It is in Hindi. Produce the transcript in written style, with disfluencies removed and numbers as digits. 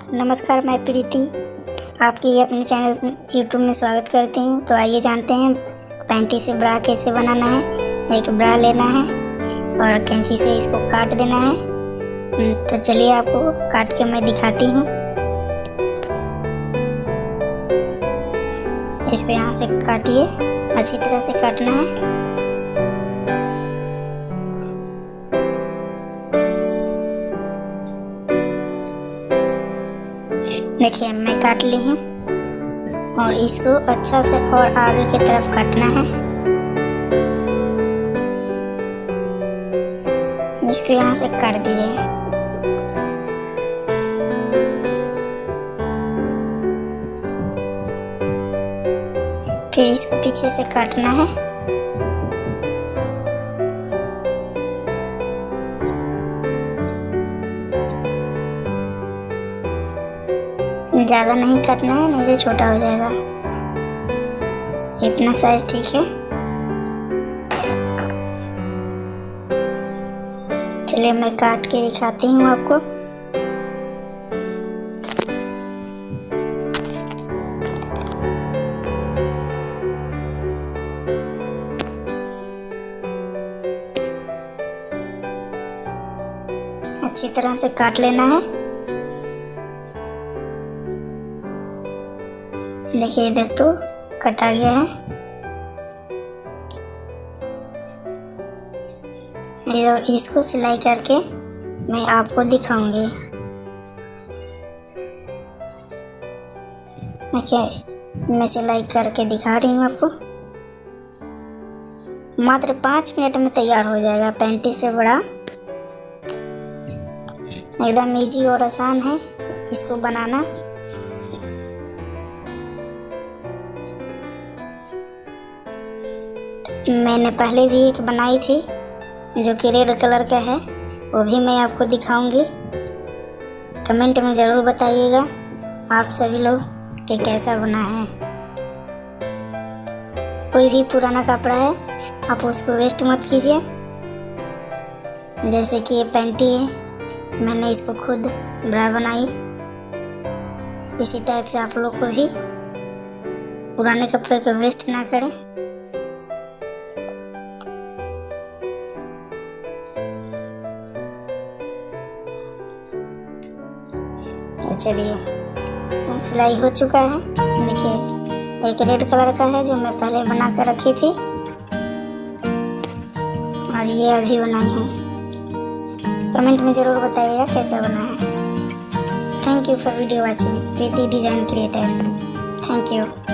नमस्कार, मैं प्रीति आपकी अपने चैनल यूट्यूब में स्वागत करती हूँ। तो आइए जानते हैं पैंटी से ब्रा कैसे बनाना है। एक ब्रा लेना है और कैंची से इसको काट देना है। तो चलिए आपको काट के मैं दिखाती हूँ। इसको यहाँ से काटिए, अच्छी तरह से काटना है। देखिए मैं काट ली हूँ और इसको अच्छा से और आगे की तरफ काटना है। इसको यहाँ से काट दीजिए। फिर इसको पीछे से काटना है। ज़्यादा नहीं काटना है, नहीं तो छोटा हो जाएगा। इतना साइज ठीक है। चलिए मैं काट के दिखाती हूँ आपको। अच्छी तरह से काट लेना है। देखिए दोस्तों, कटा गया है। इसको सिलाई करके मैं आपको दिखाऊंगी। देखिए मैं सिलाई करके दिखा रही हूँ आपको। मात्र 5 मिनट में तैयार हो जाएगा पैंटी से बड़ा। एकदम इजी और आसान है इसको बनाना। मैंने पहले भी एक बनाई थी जो कि रेड कलर का है, वो भी मैं आपको दिखाऊंगी। कमेंट में ज़रूर बताइएगा आप सभी लोग कि कैसा बना है। कोई भी पुराना कपड़ा है आप उसको वेस्ट मत कीजिए। जैसे कि ये पैंटी है, मैंने इसको खुद ब्रा बनाई। इसी टाइप से आप लोग को भी पुराने कपड़े को वेस्ट ना करें। चलिए सिलाई हो चुका है। देखिए एक रेड कलर का है जो मैं पहले बना कर रखी थी और ये अभी बनाई हूँ। कमेंट में ज़रूर बताइएगा कैसा बना है। Thank you for video watching. Preeti design creator. Thank you.